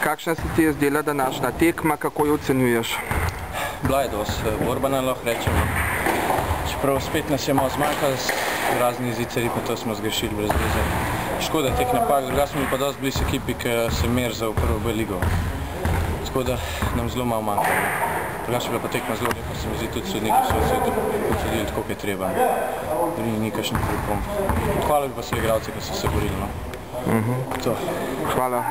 Kakšna se ti je zdela današnja tekma, kako jo ocenjuješ? Bila je dosti borbena, lahko rečemo. Čeprav spet nas je malo zmanjkalo, razni zicari, pa to smo zgrešili brez veze. Škoda teh napak, drugače smo pa dosti blizu ekipi, ki se merza v prvo B ligo. Tako da nam zelo malo manjka. Drugače je bila pa tekma zelo lepa, se mi zdi tudi sodniki so odsodili tako, kot je treba. Ni kakšnih pripomb. Hvala bi pa vse igralce, ki so se borili. Hvala.